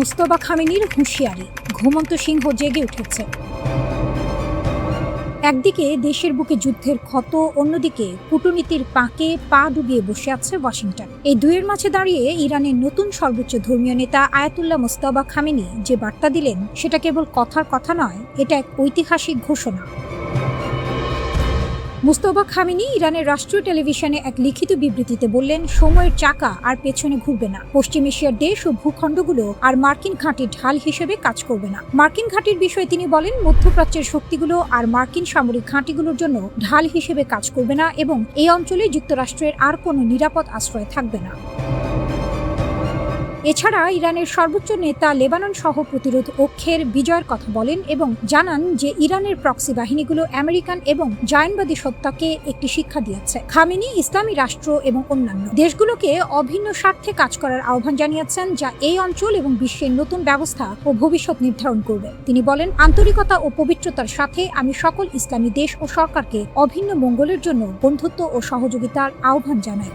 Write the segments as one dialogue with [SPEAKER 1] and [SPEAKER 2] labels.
[SPEAKER 1] মুস্তফা খামেনির হুঁশিয়ারি, ঘুমন্ত সিংহ জেগে উঠেছে। একদিকে দেশের বুকে যুদ্ধের ক্ষত, অন্যদিকে কূটনীতির পাকে পা ডুবিয়ে বসে আছে ওয়াশিংটন। এই দুয়ের মাঝে দাঁড়িয়ে ইরানের নতুন সর্বোচ্চ ধর্মীয় নেতা আয়াতুল্লাহ মুস্তফা খামেনি যে বার্তা দিলেন, সেটা কেবল কথার কথা নয়, এটা এক ঐতিহাসিক ঘোষণা। মুস্তফা খামেনি ইরানের রাষ্ট্রীয় টেলিভিশনে এক লিখিত বিবৃতিতে বললেন, সময়ের চাকা আর পেছনে ঘুরবে না। পশ্চিম এশিয়ার দেশ ও ভূখণ্ডগুলো আর মার্কিন ঘাঁটির ঢাল হিসেবে কাজ করবে না। মার্কিন ঘাঁটির বিষয়ে তিনি বলেন, মধ্যপ্রাচ্যের শক্তিগুলো আর মার্কিন সামরিক ঘাঁটিগুলোর জন্য ঢাল হিসেবে কাজ করবে না এবং এই অঞ্চলে যুক্তরাষ্ট্রের আর কোনো নিরাপদ আশ্রয় থাকবে না। এছাড়া ইরানের সর্বোচ্চ নেতা লেবানন সহ প্রতিরোধ অক্ষের বিজয়ের কথা বলেন এবং জানান যে ইরানের প্রক্সি বাহিনীগুলো আমেরিকান এবং জায়নবাদী সত্তাকে একটি শিক্ষা দিয়েছে। খামেনি ইসলামী রাষ্ট্র এবং অন্যান্য দেশগুলোকে অভিন্ন স্বার্থে কাজ করার আহ্বান জানিয়েছেন, যা এই অঞ্চল এবং বিশ্বের নতুন ব্যবস্থা ও ভবিষ্যৎ নির্ধারণ করবে। তিনি বলেন, আন্তরিকতা ও পবিত্রতার সাথে আমি সকল ইসলামী দেশ ও সরকারকে অভিন্ন মঙ্গলের জন্য বন্ধুত্ব ও সহযোগিতার আহ্বান জানাই।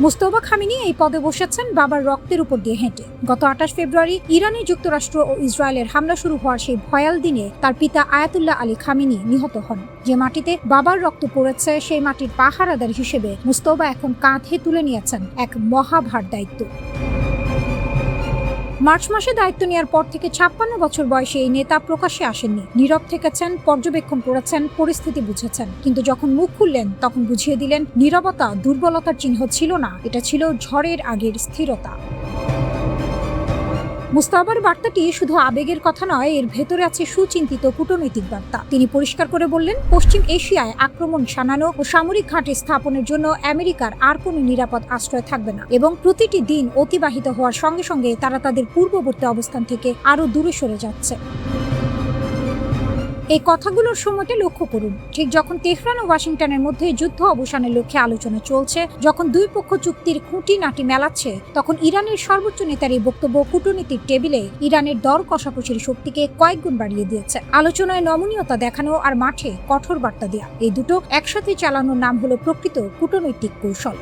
[SPEAKER 1] মুস্তফা খামেনি এই পদে বসেছেন বাবার রক্তের উপর দিয়ে হেঁটে। গত 28 ফেব্রুয়ারি ইরানে যুক্তরাষ্ট্র ও ইসরায়েলের হামলা শুরু হওয়ার সেই ভয়াল দিনে তার পিতা আয়াতুল্লাহ আলী খামেনি নিহত হন। যে মাটিতে বাবার রক্ত পড়েছে, সেই মাটির পাহারাদার হিসেবে মুস্তফা এখন কাঁধে তুলে নিয়েছেন এক মহাভার দায়িত্ব। মার্চ মাসে দায়িত্ব নেওয়ার পর থেকে 56 বছর বয়সে এই নেতা প্রকাশ্যে আসেননি। নীরব থেকেছেন, পর্যবেক্ষণ করেছেন, পরিস্থিতি বুঝেছেন। কিন্তু যখন মুখ খুললেন তখন বুঝিয়ে দিলেন, নীরবতা দুর্বলতার চিহ্ন ছিল না, এটা ছিল ঝড়ের আগের স্থিরতা। মুস্তফার বার্তাটি শুধু আবেগের কথা নয়, এর ভেতরে আছে সুচিন্তিত কূটনৈতিক বার্তা। তিনি পরিষ্কার করে বললেন, পশ্চিম এশিয়ায় আক্রমণ শানানো ও সামরিক ঘাঁটি স্থাপনের জন্য আমেরিকার আর কোনো নিরাপদ আশ্রয় থাকবে না এবং প্রতিটি দিন অতিবাহিত হওয়ার সঙ্গে সঙ্গে তারা তাদের পূর্ববর্তী অবস্থান থেকে আরও দূরে সরে যাচ্ছে। এই কথাগুলোর সময়টা লক্ষ্য করুন। ঠিক যখন তেহরান ও ওয়াশিংটনের মধ্যে যুদ্ধ অবসানের লক্ষ্যে আলোচনা চলছে, যখন দুই পক্ষ চুক্তির খুঁটিনাটি মেলাচ্ছে, তখন ইরানের সর্বোচ্চ নেতার এই বক্তব্য কূটনীতির টেবিলে ইরানের দর কষাকষির শক্তিকে কয়েকগুণ বাড়িয়ে দিয়েছে। আলোচনায় নমনীয়তা দেখানো আর মাঠে কঠোর বার্তা দেয়া, এই দুটো একসাথে চালানোর নাম হলো প্রকৃত কূটনৈতিক কৌশল।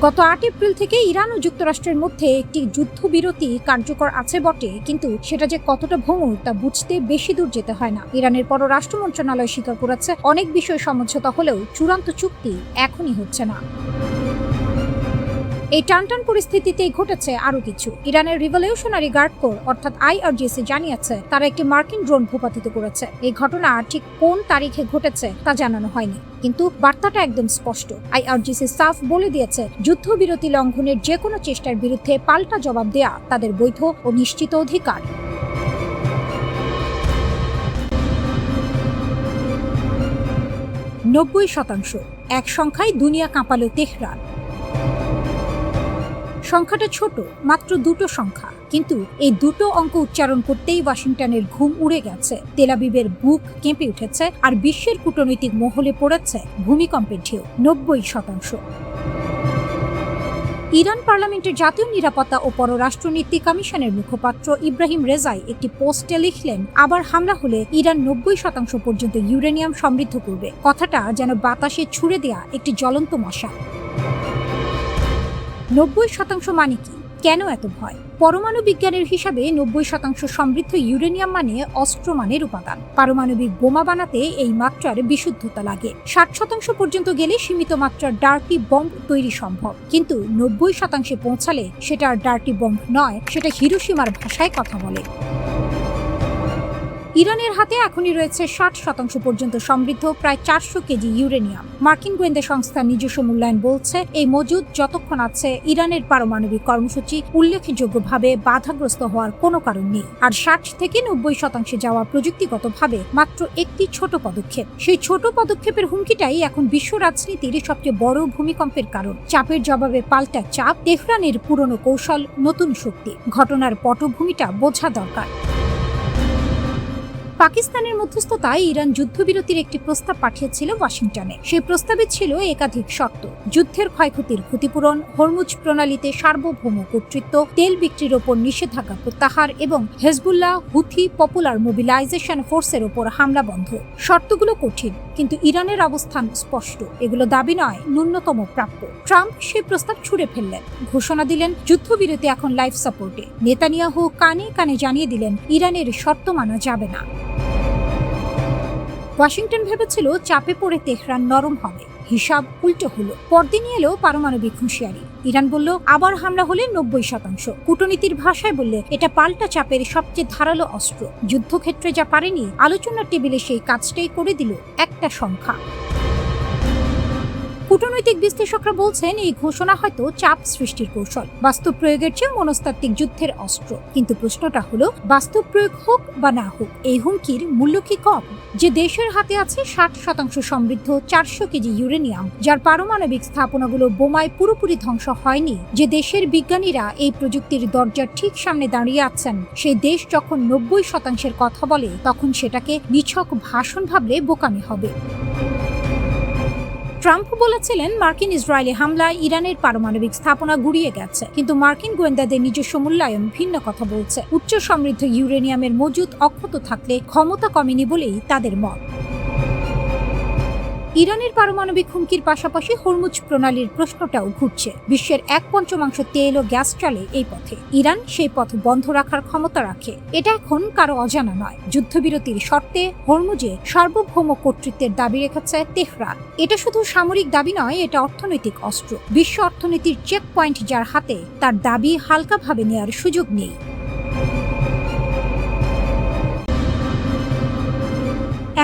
[SPEAKER 1] গত 8 এপ্রিল থেকে ইরান ও যুক্তরাষ্ট্রের মধ্যে একটি যুদ্ধবিরতি কার্যকর আছে বটে, কিন্তু সেটা যে কতটা ভঙ্গুর তা বুঝতে বেশি দূর যেতে হয় না। ইরানের পররাষ্ট্র মন্ত্রণালয় স্বীকার করেছে, অনেক বিষয় সমঝোতা হলেও চূড়ান্ত চুক্তি এখনই হচ্ছে না। এই টানটান পরিস্থিতিতেই ঘটেছে আরো কিছু। ইরানের রিভলিউশনারি গার্ড কোর অর্থাৎ IRGC জানিয়েছে, তারা একটি মার্কিন ড্রোন ভূপাতিত করেছে। এই ঘটনা ঠিক কোন তারিখে ঘটেছে তা জানানো হয়নি, কিন্তু বার্তাটা একদম স্পষ্ট। IRGC সাফ বলে দিয়েছে, যুদ্ধবিরতি লঙ্ঘনের যে কোনো চেষ্টার বিরুদ্ধে পাল্টা জবাব দেয়া তাদের বৈধ ও নিশ্চিত অধিকার। 90% এক সংখ্যায় দুনিয়া কাঁপালো তেহরান। সংখ্যাটা ছোট, মাত্র দুটো সংখ্যা, কিন্তু এই দুটো অঙ্ক উচ্চারণ করতেই ওয়াশিংটনের ঘুম উড়ে গেছে, তেল আবিবের বুক কেঁপে উঠেছে, আর বিশ্বের কূটনৈতিক মহলে পড়েছে ভূমিকম্পের ঢেউ। 90%। ইরান পার্লামেন্টের জাতীয় নিরাপত্তা ও পররাষ্ট্রনীতি কমিশনের মুখপাত্র ইব্রাহিম রেজাই একটি পোস্টে লিখলেন, আবার হামলা হলে ইরান 90% পর্যন্ত ইউরেনিয়াম সমৃদ্ধ করবে। কথাটা যেন বাতাসে ছুড়ে দেয়া একটি জ্বলন্ত মশাল। 90% মানে কি? কেন এত ভয়? পরমাণু বিজ্ঞানের হিসাবে 90% সমৃদ্ধ ইউরেনিয়াম মানে অস্ত্র মানের উপাদান। পারমাণবিক বোমা বানাতে এই মাত্রার বিশুদ্ধতা লাগে। 60% পর্যন্ত গেলে সীমিত মাত্রার ডার্টি বম্ব তৈরি সম্ভব, কিন্তু 90% পৌঁছালে সেটা আর ডার্টি বম্ব নয়, সেটা হিরোশিমার ভাষায় কথা বলে। ইরানের হাতে এখনই রয়েছে 60% পর্যন্ত সমৃদ্ধ প্রায় 400 কেজি ইউরেনিয়াম। মার্কিন গোয়েন্দা সংস্থার নিজস্ব মূল্যায়ন বলছে, এই মজুদ যতক্ষণ আছে, ইরানের পারমাণবিক কর্মসূচি উল্লেখযোগ্যভাবে বাধাগ্রস্ত হওয়ার কোনো কারণ নেই। আর 60 থেকে 90% যাওয়া প্রযুক্তিগতভাবে মাত্র একটি ছোট পদক্ষেপ। সেই ছোট পদক্ষেপের হুমকিটাই এখন বিশ্ব রাজনীতির সবচেয়ে বড় ভূমিকম্পের কারণ। চাপের জবাবে পাল্টা চাপ, তেহরানের পুরনো কৌশল, নতুন শক্তি। ঘটনার পটভূমিটা বোঝা দরকার। পাকিস্তানের মধ্যস্থতায় ইরান যুদ্ধবিরতির একটি প্রস্তাব পাঠিয়েছিল ওয়াশিংটনে। সেই প্রস্তাবে ছিল একাধিক শর্ত: যুদ্ধের ক্ষয়ক্ষতির ক্ষতিপূরণ, হরমুজ প্রণালীতে সার্বভৌম কর্তৃত্ব, তেল বিক্রির ওপর নিষেধাজ্ঞা প্রত্যাহার এবং হেজবুল্লাহ হুথি পপুলার মোবিলাইজেশন ফোর্সের ওপর হামলা বন্ধ। শর্তগুলো কঠিন, কিন্তু ইরানের অবস্থান স্পষ্ট, এগুলো দাবি নয়, ন্যূনতম প্রাপ্য। ট্রাম্প সেই প্রস্তাব ছুড়ে ফেললেন, ঘোষণা দিলেন যুদ্ধবিরতি এখন লাইফ সাপোর্টে। নেতানিয়াহু কানে কানে জানিয়ে দিলেন ইরানের শর্ত মানা যাবে না। ওয়াশিংটন ভেবেছিল চাপে পড়ে তেহরান নরম হবে, হিসাব উল্টো হলো। পরদিনই এলো পারমাণবিক হুঁশিয়ারি। ইরান বলল আবার হামলা হলে 90%। কূটনীতির ভাষায় বললে এটা পাল্টা চাপের সবচেয়ে ধারালো অস্ত্র। যুদ্ধক্ষেত্রে যা পারেনি, আলোচনার টেবিলে সেই কাজটাই করে দিল একটা সংখ্যা। কূটনৈতিক বিশ্লেষকরা বলছেন এই ঘোষণা হয়তো চাপ সৃষ্টির কৌশল, বাস্তব প্রয়োগের চেয়ে মনস্তাত্ত্বিক যুদ্ধের অস্ত্র। কিন্তু প্রশ্নটা হলো, বাস্তব প্রয়োগ হোক বা না হোক, এই হুমকির মূল্য কি কম? যে দেশের হাতে আছে 60% সমৃদ্ধ 400 কেজি ইউরেনিয়াম, যার পারমাণবিক স্থাপনাগুলো বোমায় পুরোপুরি ধ্বংস হয়নি, যে দেশের বিজ্ঞানীরা এই প্রযুক্তির দরজার ঠিক সামনে দাঁড়িয়ে আছেন, সেই দেশ যখন 90% কথা বলে, তখন সেটাকে নিছক ভাষণ ভাবলে বোকামি হবে। ট্রাম্প বলেছিলেন মার্কিন ইসরায়েলি হামলায় ইরানের পারমাণবিক স্থাপনা গুড়িয়ে গেছে, কিন্তু মার্কিন গোয়েন্দাদের নিজস্ব মূল্যায়ন ভিন্ন কথা বলছে। উচ্চ সমৃদ্ধ ইউরেনিয়ামের মজুদ অক্ষত থাকলে ক্ষমতা কমেনি বলেই তাদের মত। ইরানের পারমাণবিক হুমকির পাশাপাশি হরমুজ প্রণালীর প্রশ্নটাও ঘুরছে। বিশ্বের 1/5 তেল ও গ্যাস চলে এই পথে। ইরান সেই পথ বন্ধ রাখার ক্ষমতা রাখে, এটা এখন কারো অজানা নয়। যুদ্ধবিরতির শর্তে হরমুজে সার্বভৌম কর্তৃত্বের দাবি রেখেছে তেহরান। এটা শুধু সামরিক দাবি নয়, এটা অর্থনৈতিক অস্ত্র। বিশ্ব অর্থনীতির চেক পয়েন্ট যার হাতে, তার দাবি হালকাভাবে নেওয়ার সুযোগ নেই।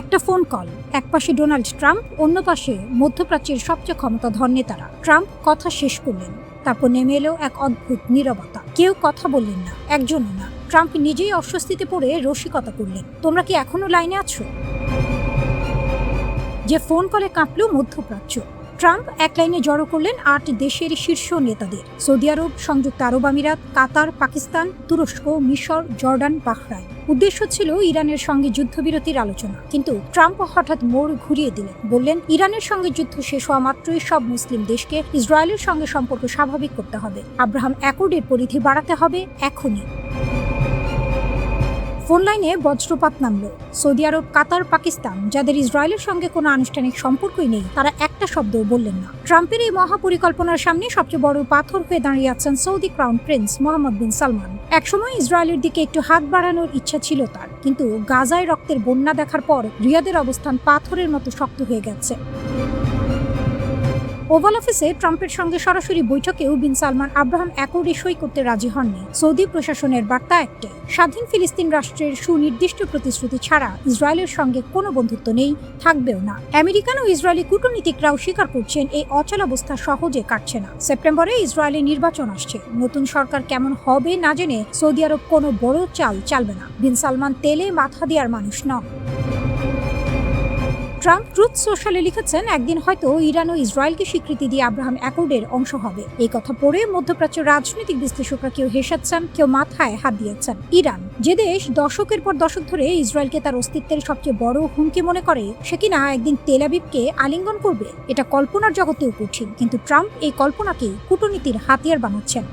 [SPEAKER 1] একটা ফোন কল, এক পাশে ডোনাল্ড ট্রাম্প, অন্য পাশে মধ্যপ্রাচ্যের সবচেয়ে ক্ষমতাধর নেতারা। ট্রাম্প কথা শেষ করলেন, তারপর নেমে এলো এক অদ্ভুত নীরবতা। কেউ কথা বললেন না, একজনও না। ট্রাম্প নিজেই অস্বস্তিতে পড়ে রসিকতা করলেন, তোমরা কি এখনো লাইনে আছো? যে ফোন কলে কাঁপল মধ্যপ্রাচ্য। ট্রাম্প এক লাইনে জড়ো করলেন 8 দেশের শীর্ষ নেতাদের: সৌদি আরব, সংযুক্ত আরব আমিরাত, কাতার, পাকিস্তান, তুরস্ক, মিশর, জর্ডান, বাহরাইন। উদ্দেশ্য ছিল ইরানের সঙ্গে যুদ্ধবিরতির আলোচনা। কিন্তু ট্রাম্প হঠাৎ মোড় ঘুরিয়ে দিলেন, বললেন ইরানের সঙ্গে যুদ্ধ শেষ হওয়া মাত্রই সব মুসলিম দেশকে ইসরায়েলের সঙ্গে সম্পর্ক স্বাভাবিক করতে হবে। আব্রাহাম অ্যাকর্ডের পরিধি বাড়াতে হবে এখনই। ফোন লাইনে বজ্রপাত নামল। সৌদি আরব, কাতার, পাকিস্তান, যাদের ইসরায়েলের সঙ্গে কোনো আনুষ্ঠানিক সম্পর্কই নেই, তারা একটা শব্দও বললেন না। ট্রাম্পের এই মহাপরিকল্পনার সামনে সবচেয়ে বড় পাথর হয়ে দাঁড়িয়ে আছেন সৌদি ক্রাউন প্রিন্স মোহাম্মদ বিন সালমান। একসময় ইসরায়েলের দিকে একটু হাত বাড়ানোর ইচ্ছা ছিল তার, কিন্তু গাজায় রক্তের বন্যা দেখার পর রিয়াদের অবস্থান পাথরের মতো শক্ত হয়ে গেছে। ওভাল অফিসে ট্রাম্পের সঙ্গে সরাসরি বৈঠকেও বিন সালমান আব্রাহাম অ্যাকর্ডে সই করতে রাজি হননি। সৌদি প্রশাসনের বার্তা একটাই, স্বাধীন ফিলিস্তিন রাষ্ট্রের সুনির্দিষ্ট প্রতিশ্রুতি ছাড়া ইসরায়েলের সঙ্গে কোনো বন্ধুত্ব নেই, থাকবেও না। আমেরিকান ও ইসরায়েলি কূটনীতিকরাও স্বীকার করছেন এই অচলাবস্থা সহজে কাটছে না। সেপ্টেম্বরে ইসরায়েলে নির্বাচন আসছে। নতুন সরকার কেমন হবে না জেনে সৌদি আরব কোনো বড় চাল চালবে না। বিন সালমান তেলে মাথা দেওয়ার মানুষ নন। ট্রাম্প ট্রুথ সোশ্যালে লিখেছেন, একদিন হয়তো ইরান ও ইসরায়েলকে স্বীকৃতি দিয়ে আব্রাহাম অ্যাকর্ডের অংশ হবে। এই কথা পড়ে মধ্যপ্রাচ্যের রাজনৈতিক বিশ্লেষকরা কেউ হেসাচ্ছেন, কেউ মাথায় হাত দিয়েছেন। ইরান, যে দেশ দশকের পর দশক ধরে ইসরায়েলকে তার অস্তিত্বের সবচেয়ে বড় হুমকি মনে করে, সে কিনা একদিন তেল আবিবকে আলিঙ্গন করবে, এটা কল্পনার জগতেও কঠিন। কিন্তু ট্রাম্প এই কল্পনাকে কূটনীতির হাতিয়ার বানাচ্ছেন।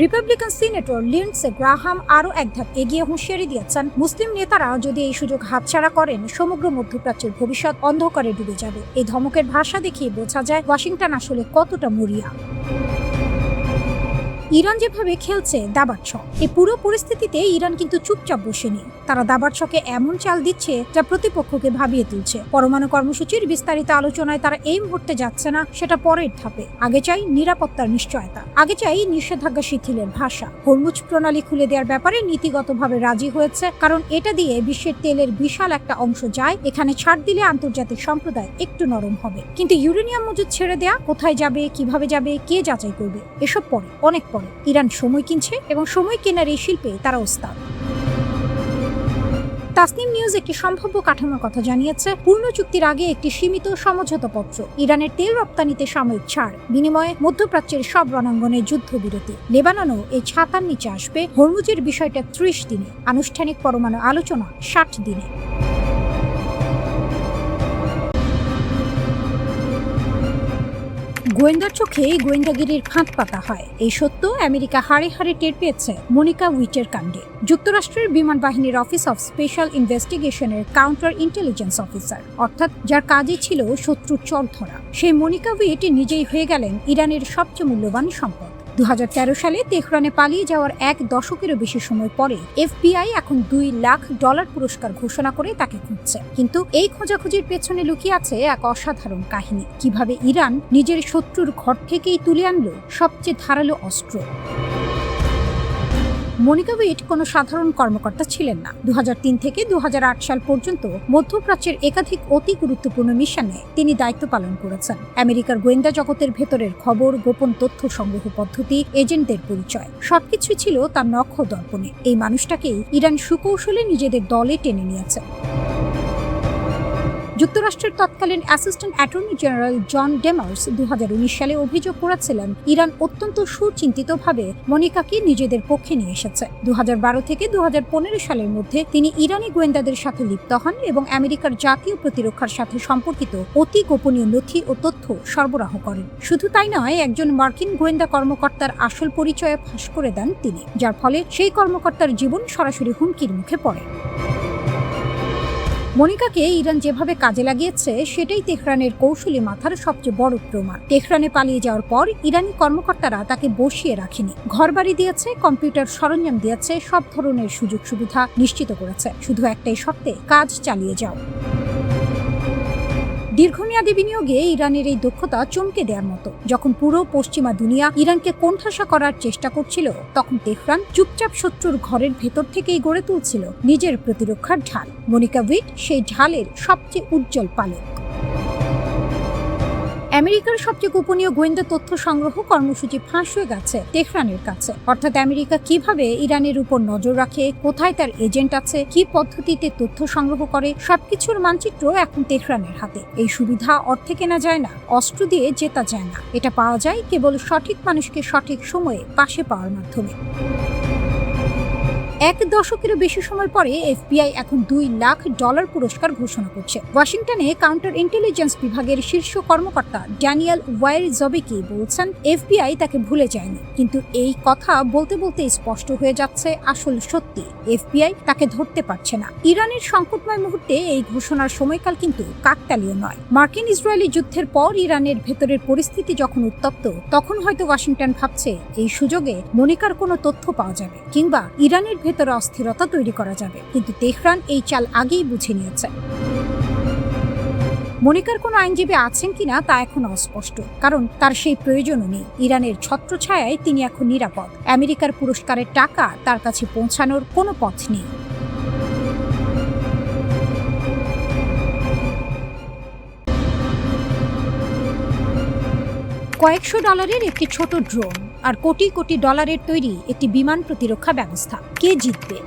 [SPEAKER 1] রিপাবলিকান সিনেটর লিন্ডসে গ্রাহাম আরও এক ধাপ এগিয়ে হুঁশিয়ারি দিয়েছেন, মুসলিম নেতারা যদি এই সুযোগ হাতছাড়া করেন, সমগ্র মধ্যপ্রাচ্যের ভবিষ্যৎ অন্ধকারে ডুবে যাবে। এই ধমকের ভাষা দেখিয়ে বোঝা যায় ওয়াশিংটন আসলে কতটা মরিয়া। ইরান যেভাবে খেলছে দাবার ছক, এই পুরো পরিস্থিতিতে ইরান কিন্তু চুপচাপ বসেনি। তারা দাবার ছকে এমন চাল দিচ্ছে যা প্রতিপক্ষকে ভাবিয়ে তুলছে। পরমাণু কর্মসূচির বিস্তারিত আলোচনায় তারা এই মুহূর্তে যাচ্ছে না, সেটা পরের ধাপে। আগে চাই নিরাপত্তার নিশ্চয়তা, আগে চাই নিষেধাজ্ঞা শিথিলের ভাষা। হরমুজ প্রণালী খুলে দেওয়ার ব্যাপারে নীতিগতভাবে রাজি হয়েছে, কারণ এটা দিয়ে বিশ্বের তেলের বিশাল একটা অংশ যায়। এখানে ছাড় দিলে আন্তর্জাতিক সম্প্রদায় একটু নরম হবে। কিন্তু ইউরেনিয়াম মজুদ ছেড়ে দেয়া, কোথায় যাবে, কিভাবে যাবে, কে যাচাই করবে, এসব পরে, অনেক পরে। ইরান সময় কিনছে এবং সময় কেনার এই শিল্পে তারা ওস্তাদ। তাসনিম নিউজ একটি সম্ভাব্য কাঠামোর কথা জানিয়েছে। পূর্ণ চুক্তির আগে একটি সীমিত সমঝোতাপত্র, ইরানের তেল রপ্তানিতে সাময়িক ছাড়, বিনিময়ে মধ্যপ্রাচ্যের সব রণাঙ্গনে যুদ্ধবিরতি। লেবাননও এই ছাতার নিচে আসবে। হরমুজের বিষয়টা 30 দিনে, আনুষ্ঠানিক পরমাণু আলোচনা 60 দিনে। গোয়েন্দার চোখে গোয়েন্দাগিরির ফাঁদ পাতা হয়, এই সত্য আমেরিকা হাড়ে হাড়ে টের পেয়েছে মনিকা উইটের কাণ্ডে। যুক্তরাষ্ট্রের বিমান বাহিনীর অফিস অফ স্পেশাল ইনভেস্টিগেশনের কাউন্টার ইন্টেলিজেন্স অফিসার, অর্থাৎ যার কাজই ছিল শত্রুর চর ধরা, সেই মনিকা উইট নিজেই হয়ে গেলেন ইরানের সবচেয়ে মূল্যবান সম্পদ। 2013 সালে তেহরানে পালিয়ে যাওয়ার এক দশকেরও বেশি সময় পরে FBI এখন $2 লাখ পুরস্কার ঘোষণা করে তাকে খুঁজছে। কিন্তু এই খোঁজাখুঁজির পেছনে লুকিয়ে আছে এক অসাধারণ কাহিনী, কিভাবে ইরান নিজের শত্রুর ঘর থেকেই তুলে আনলো সবচেয়ে ধারালো অস্ত্র। মনিকা উইট কোনো সাধারণ কর্মকর্তা ছিলেন না। 2003 থেকে 2008 সাল পর্যন্ত মধ্যপ্রাচ্যের একাধিক অতি গুরুত্বপূর্ণ মিশনে তিনি দায়িত্ব পালন করেছেন। আমেরিকার গোয়েন্দা জগতের ভেতরের খবর, গোপন তথ্য সংগ্রহ পদ্ধতি, এজেন্টদের পরিচয় সবকিছুই ছিল তার নক্ষ দর্পণে। এই মানুষটাকেই ইরান সুকৌশলে নিজেদের দলে টেনে নিয়েছে। যুক্তরাষ্ট্রের তৎকালীন অ্যাসিস্ট্যান্ট অ্যাটর্নি জেনারেল জন ডেমার্স 2019 সালে অভিযোগ করেছিলেন ইরান অত্যন্ত সুচিন্তিতভাবে মনিকাকে নিজেদের পক্ষে নিয়ে এসেছে। 2012 থেকে 2015 সালের মধ্যে তিনি ইরানি গোয়েন্দাদের সাথে লিপ্ত হন এবং আমেরিকার জাতীয় প্রতিরক্ষার সাথে সম্পর্কিত অতি গোপনীয় নথি ও তথ্য সরবরাহ করেন। শুধু তাই নয়, একজন মার্কিন গোয়েন্দা কর্মকর্তার আসল পরিচয় ফাঁস করে দেন তিনি, যার ফলে সেই কর্মকর্তার জীবন সরাসরি হুমকির মুখে পড়ে। মনিকাকে ইরান যেভাবে কাজে লাগিয়েছে সেটাই তেহরানের কৌশলী মাথার সবচেয়ে বড় প্রমাণ। তেহরানে পালিয়ে যাওয়ার পর ইরানি কর্মকর্তারা তাকে বসিয়ে রাখেনি, ঘরবাড়ি দিয়েছে, কম্পিউটার সরঞ্জাম দিয়েছে, সব ধরনের সুযোগ সুবিধা নিশ্চিত করেছে, শুধু একটাই শর্তে, কাজ চালিয়ে যাও। দীর্ঘমেয়াদী বিনিয়োগে ইরানের এই দক্ষতা চমকে দেওয়ার মতো। যখন পুরো পশ্চিমা দুনিয়া ইরানকে কোণঠাসা করার চেষ্টা করছিল, তখন তেহরান চুপচাপ শত্রুর ঘরের ভেতর থেকেই গড়ে তুলছিল নিজের প্রতিরক্ষার ঢাল। মনিকা উইট সেই ঢালের সবচেয়ে উজ্জ্বল পালক। আমেরিকার সবচেয়ে গোপনীয় গোয়েন্দা তথ্য সংগ্রহ কর্মসূচি ফাঁস হয়ে গেছে তেহরানের কাছে। অর্থাৎ আমেরিকা কিভাবে ইরানের উপর নজর রাখে, কোথায় তার এজেন্ট আছে, কি পদ্ধতিতে তথ্য সংগ্রহ করে, সবকিছুর মানচিত্র এখন তেহরানের হাতে। এই সুবিধা অর্থে কেনা যায় না, অস্ত্র দিয়ে জেতা যায় না, এটা পাওয়া যায় কেবল সঠিক মানুষকে সঠিক সময়ে পাশে পাওয়ার মাধ্যমে। এক দশকেরও বেশি সময় পরে FBI এখন $2 লাখ পুরস্কার ঘোষণা করছে। ওয়াশিংটনে কাউন্টার ইন্টেলিজেন্স বিভাগের শীর্ষ কর্মকর্তা ড্যানিয়েল ওয়াইরজবিকি বলছেন FBI তাকে ভুলে যায়নি, কিন্তু এই কথা বলতে বলতে স্পষ্ট হয়ে যাচ্ছে আসল সত্যি, FBI তাকে ধরতে পারছে না। ইরানের সংকটময় মুহূর্তে এই ঘোষণার সময়কাল কিন্তু কাকতালীয় নয়। মার্কিন ইসরায়েলি যুদ্ধের পর ইরানের ভেতরের পরিস্থিতি যখন উত্তপ্ত, তখন হয়তো ওয়াশিংটন ভাবছে এই সুযোগে মনিকার কোনো তথ্য পাওয়া যাবে কিংবা ইরানের ভেতরে অস্থিরতা তৈরি করা যাবে। কিন্তু তেহরান এই চাল আগেই বুঝে নিয়েছে। মনিকার কোনো আইনজীবী আছেন কিনা তা এখন অস্পষ্ট, কারণ তার সেই প্রয়োজনও নেই। ইরানের ছত্রছায়ায় তিনি এখন নিরাপদ। আমেরিকার পুরস্কারের টাকা তার কাছে পৌঁছানোর কোনো পথ নেই। কয়েকশো ডলারের একটি ছোট ড্রোন আর কোটি কোটি ডলারের তৈরি একটি বিমান প্রতিরক্ষা ব্যবস্থা, কে জিতবে?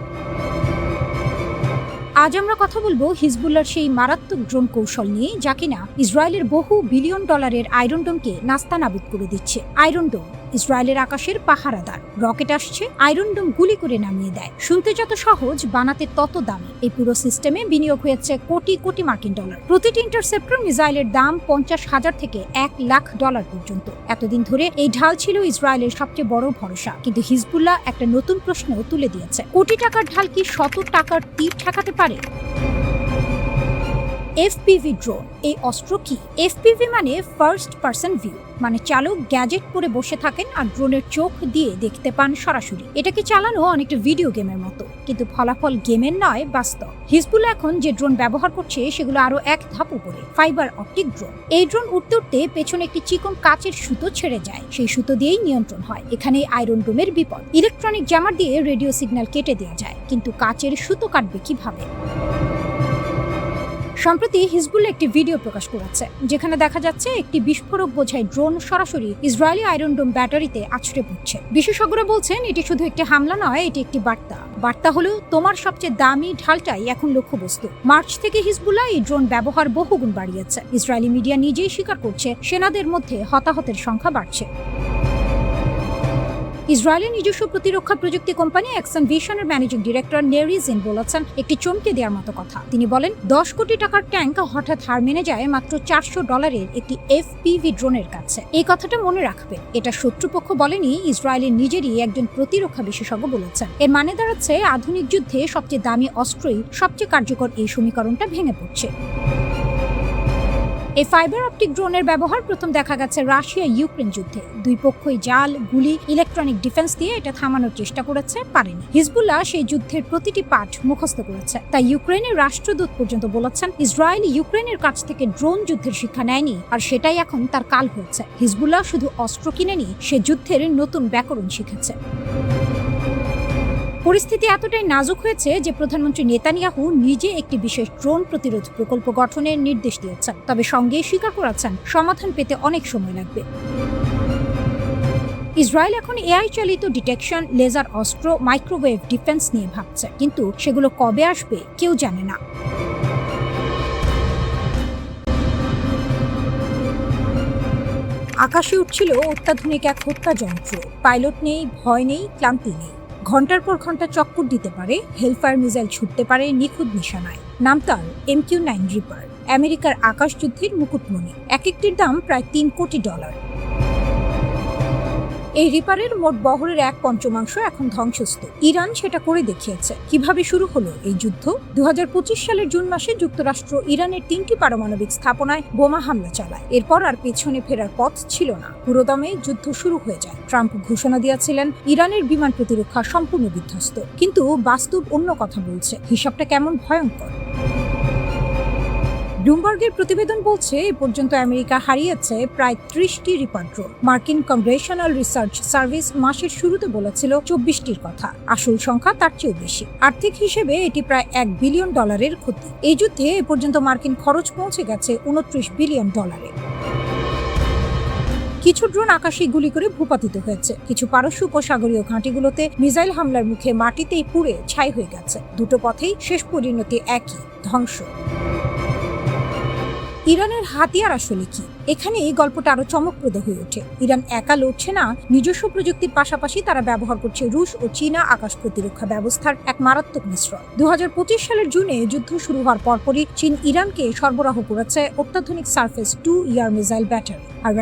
[SPEAKER 1] আজ আমরা কথা বলবো হিজবুল্লাহর সেই মারাত্মক ড্রোন কৌশল নিয়ে, যা কিনা ইসরায়েলের বহু বিলিয়ন ডলারের আয়রন ডোমকে নাস্তানাবুদ করে দিচ্ছে। আয়রন ডোম ইসরায়েলের আকাশের পাহারাদার। রকেট আসছে, আয়রন ডোম গুলি করে নামিয়ে দেয়। শুনতে যত সহজ, বানাতে তত দামি। এই পুরো সিস্টেমে বিনিয়োগ হয়েছে কোটি কোটি মার্কিন ডলার। প্রতিটি ইন্টারসেপ্টর মিসাইলের দাম $50,000 থেকে $1 লাখ পর্যন্ত। এতদিন ধরে এই ঢাল ছিল ইসরায়েলের সবচেয়ে বড় ভরসা, কিন্তু হিজবুল্লাহ একটা নতুন প্রশ্ন তুলে দিয়েছে। কোটি টাকার ঢাল কি শত টাকার তীর ঠেকাতে পারে? FPV ড্রোন, এই অস্ত্র কি? FPV মানে ফার্স্ট পারসন ভিউ, মানে চালক গ্যাজেট পরে বসে থাকেন আর ড্রোনের চোখ দিয়ে দেখতে পান সরাসরি। এটাকে চালানো অনেকটা ভিডিও গেমের মতো, কিন্তু ফলাফল গেমের নয়, বাস্তব। হিজবুল্লাহ এখন যে ড্রোন ব্যবহার করছে সেগুলো আরো এক ধাপ উপরে, ফাইবার অপটিক ড্রোন। এই ড্রোন উঠতে উঠতে পেছনে একটি চিকন কাচের সুতো ছেড়ে যায়, সেই সুতো দিয়েই নিয়ন্ত্রণ হয়। এখানে আয়রন ডোমের বিপদ, ইলেকট্রনিক জ্যামার দিয়ে রেডিও সিগন্যাল কেটে দেওয়া যায়, কিন্তু কাচের সুতো কাটবে কিভাবে? সম্প্রতি হিজবুল্লাহ একটি ভিডিও প্রকাশ করেছে, যেখানে দেখা যাচ্ছে একটি বিস্ফোরক বোঝাই ড্রোন সরাসরি ইসরায়েলি আয়রন ডোম ব্যাটারিতে আছড়ে পড়ছে। বিশেষজ্ঞরা বলছেন এটি শুধু একটি হামলা নয়, এটি একটি বার্তা। বার্তা হলো তোমার সবচেয়ে দামি ঢালটাই এখন লক্ষ্যবস্তু। মার্চ থেকে হিজবুল্লাহ এই ড্রোন ব্যবহার বহুগুণ বাড়িয়েছে। ইসরায়েলি মিডিয়া নিজেই স্বীকার করছে সেনাদের মধ্যে হতাহতের সংখ্যা বাড়ছে। ইসরায়েলের নিজস্ব প্রতিরক্ষা প্রযুক্তি কোম্পানি অ্যাকশন ভিশনের ম্যানেজিং ডিরেক্টর নেরি জিন বলেছেন একটি চমকে দেওয়ার মতো কথা। তিনি বলেন, 10 কোটি টাকার ট্যাঙ্ক হঠাৎ হার মেনে যায় মাত্র $400 একটি FPV ড্রোনের কাছে। এই কথাটা মনে রাখবেন, এটা শত্রুপক্ষ বলেনি, ইসরায়েলের নিজেরই একজন প্রতিরক্ষা বিশেষজ্ঞ বলেছেন। এর মানে দাঁড়াচ্ছে আধুনিক যুদ্ধে সবচেয়ে দামি অস্ত্রই সবচেয়ে কার্যকর। এই সমীকরণটা ভেঙে পড়ছে। এই ফাইবার অপটিক ড্রোনের ব্যবহার প্রথম দেখা গেছে রাশিয়া ইউক্রেন যুদ্ধে। দুই পক্ষই জাল, গুলি, ইলেকট্রনিক ডিফেন্স দিয়ে এটা থামানোর চেষ্টা করেছে, পারেনি। হিজবুল্লাহ সেই যুদ্ধের প্রতিটি পাঠ মুখস্থ করেছে। তাই ইউক্রেনের রাষ্ট্রদূত পর্যন্ত বলেছেন ইসরায়েল ইউক্রেনের কাছ থেকে ড্রোন যুদ্ধের শিক্ষা নেয়নি, আর সেটাই এখন তার কাল হয়েছে। হিজবুল্লাহ শুধু অস্ত্র কিনেনি, সে যুদ্ধের নতুন ব্যাকরণ শিখেছে। পরিস্থিতি এতটাই নাজুক হয়েছে যে প্রধানমন্ত্রী নেতানিয়াহু নিজে একটি বিশেষ ড্রোন প্রতিরোধ প্রকল্প গঠনের নির্দেশ দিয়েছেন, তবে সঙ্গে স্বীকার করেছেন সমাধান পেতে অনেক সময় লাগবে। ইসরায়েল এখন AI চালিত ডিটেকশন, লেজার অস্ত্র, মাইক্রোওয়েভ ডিফেন্স নিয়ে ভাবছে, কিন্তু সেগুলো কবে আসবে কেউ জানে না। আকাশে উঠছিল অত্যাধুনিক এক হত্যা যন্ত্র। পাইলট নেই, ভয় নেই, ক্লান্তি নেই। ঘন্টার পর ঘন্টা চক্কর দিতে পারে, হেলফায়ার মিসাইল ছুটতে পারে নিখুঁত নিশানায়। নাম তার MQ-9 রিপার, আমেরিকার আকাশ যুদ্ধের মুকুটমণি। এক একটির দাম প্রায় $3 কোটি। এই রিপারের মোট বহরের 1/5 এখন ধ্বংসস্তূপ। ইরান সেটা করে দেখিয়েছে। কিভাবে শুরু হলো এই যুদ্ধ? 2025 সালের জুন মাসে যুক্তরাষ্ট্র ইরানের 3টি পারমাণবিক স্থাপনায় বোমা হামলা চালায়। এরপর আর পেছনে ফেরার পথ ছিল না। পুরোদমে যুদ্ধ শুরু হয়ে যায়। ট্রাম্প ঘোষণা দিয়েছিলেন ইরানের বিমান প্রতিরক্ষা সম্পূর্ণ বিধ্বস্ত। কিন্তু বাস্তব অন্য কথা বলছে। হিসাবটা কেমন ভয়ঙ্কর। ব্লুমবার্গের প্রতিবেদন বলছে এ পর্যন্ত আমেরিকা হারিয়েছে প্রায় 30টি রিপার ড্রোন। মার্কিন কংগ্রেশনাল রিসার্চ সার্ভিস মাসের শুরুতে বলেছিল 24টির কথা। আসল সংখ্যা তার চেয়েও বেশি। আর্থিক হিসেবে এটি প্রায় $1 বিলিয়ন ক্ষতি। এই যুদ্ধে এ পর্যন্ত মার্কিন খরচ পৌঁছে গেছে $29 বিলিয়ন। কিছু ড্রোন আকাশে গুলি করে ভূপাতিত হয়েছে, কিছু পারস্য উপসাগরীয় ঘাঁটিগুলোতে মিসাইল হামলার মুখে মাটিতেই পুড়ে ছাই হয়ে গেছে। দুটো পথেই শেষ পরিণতি একই, ধ্বংস। ইরানের হাতিয়ার আসলে কি? এখানে এই গল্পটা আরো চমকপ্রদ হয়ে ওঠে। ইরান একা লড়ছে না, নিজস্ব প্রযুক্তির পাশাপাশি তারা ব্যবহার করছে রুশ ও চীনা আকাশ প্রতিরক্ষা ব্যবস্থার এক মারাত্মক মিশ্রণ। 2025 সালের জুনে যুদ্ধ শুরু হওয়ার পরপরই চীন ইরানকে সরবরাহ করেছে অত্যাধুনিক surface to air missile battery. আর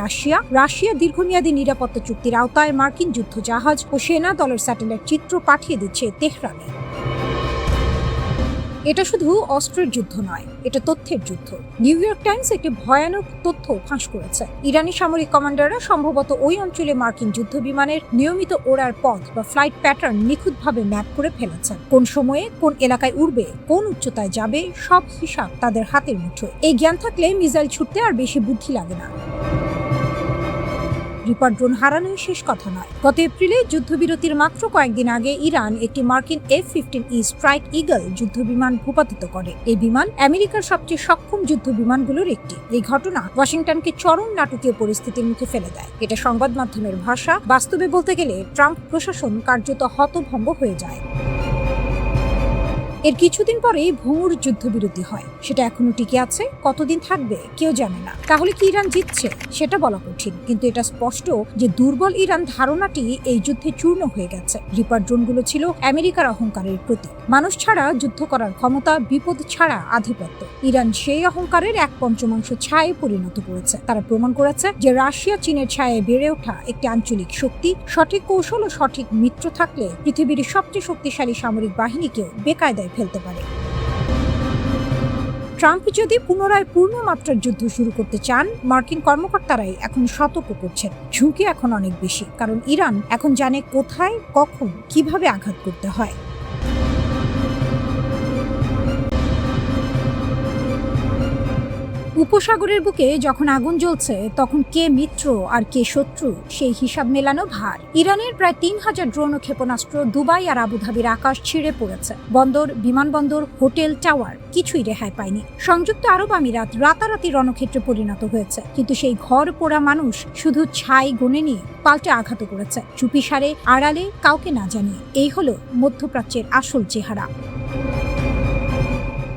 [SPEAKER 1] রাশিয়া দীর্ঘমেয়াদী নিরাপত্তা চুক্তির আওতায় মার্কিন যুদ্ধ জাহাজ ও সেনা দলের স্যাটেলাইট চিত্র পাঠিয়ে দিচ্ছে তেহরানে। এটা শুধু অস্ত্রের যুদ্ধ নয়, এটা তথ্যের যুদ্ধ। নিউ ইয়র্ক টাইমস একটি ভয়ানক তথ্য ফাঁস করেছে। ইরানি সামরিক কমান্ডাররা সম্ভবত ওই অঞ্চলে মার্কিন যুদ্ধ বিমানের নিয়মিত ওড়ার পথ বা ফ্লাইট প্যাটার্ন নিখুঁতভাবে ম্যাপ করে ফেলেছেন। কোন সময়ে কোন এলাকায় উড়বে, কোন উচ্চতায় যাবে, সব হিসাব তাদের হাতের মুঠোয়। এই জ্ঞান থাকলে মিসাইল ছুটতে আর বেশি বুদ্ধি লাগে না। রিপার ড্রোন হারানোই শেষ কথা নয়। গত এপ্রিলে যুদ্ধবিরতির মাত্র কয়েকদিন আগে ইরান একটি মার্কিন F-15E স্ট্রাইক ঈগল যুদ্ধবিমান ভূপাতিত করে। এই বিমান আমেরিকার সবচেয়ে সক্ষম যুদ্ধ বিমানগুলোর একটি। এই ঘটনা ওয়াশিংটনকে চরম নাটকীয় পরিস্থিতির মুখে ফেলে দেয়। এটা সংবাদ মাধ্যমের ভাষা। বাস্তবে বলতে গেলে ট্রাম্প প্রশাসন কার্যত হতভম্ব হয়ে যায়। এর কিছুদিন পরেই ভঙ্গুর যুদ্ধবিরতি হয়। সেটা এখনো টিকে আছে, কতদিন থাকবে কেউ জানে না। তাহলে কি ইরান জিতছে? সেটা বলা কঠিন, কিন্তু এটা স্পষ্ট যে দুর্বল ইরান ধারণাটি এই যুদ্ধে চূর্ণ হয়ে গেছে। রিপার ড্রোনগুলো ছিল আমেরিকার অহংকারের প্রতীক। মানুষ ছাড়া যুদ্ধ করার ক্ষমতা, বিপদ ছাড়া আধিপত্য। ইরান সেই অহংকারের 1/5 ছায়ে পরিণত করেছে। তারা প্রমাণ করেছে যে রাশিয়া চীনের ছায়ে বেড়ে ওঠা একটি আঞ্চলিক শক্তি। সঠিক কৌশল ও সঠিক মিত্র থাকলে পৃথিবীর সবচেয়ে শক্তিশালী সামরিক বাহিনীকেও বেকায়দায় ফেলতে পারে। ট্রাম্প যদি পুনরায় পূর্ণমাত্রার যুদ্ধ শুরু করতে চান, মার্কিন কর্মকর্তারাই এখন সতর্ক করছেন। ঝুঁকি এখন অনেক বেশি, কারণ ইরান এখন জানে কোথায়, কখন, কিভাবে আঘাত করতে হয়। উপসাগরের বুকে যখন আগুন জ্বলছে, তখন কে মিত্র আর কে শত্রু সেই হিসাব মেলানো ভার। ইরানের প্রায় 3000 ড্রোন ও ক্ষেপণাস্ত্র দুবাই আর আবুধাবির আকাশ ছিঁড়ে পড়েছে। বন্দর, বিমানবন্দর, হোটেল, টাওয়ার কিছুই রেহাই পায়নি। সংযুক্ত আরব আমিরাত রাতারাতি রণক্ষেত্রে পরিণত হয়েছে, কিন্তু সেই ঘর পোড়া মানুষ শুধু ছাই গনে নিয়ে পাল্টে আঘাত করেছে, চুপিসারে, আড়ালে, কাউকে না জানিয়ে। এই হলো মধ্যপ্রাচ্যের আসল চেহারা।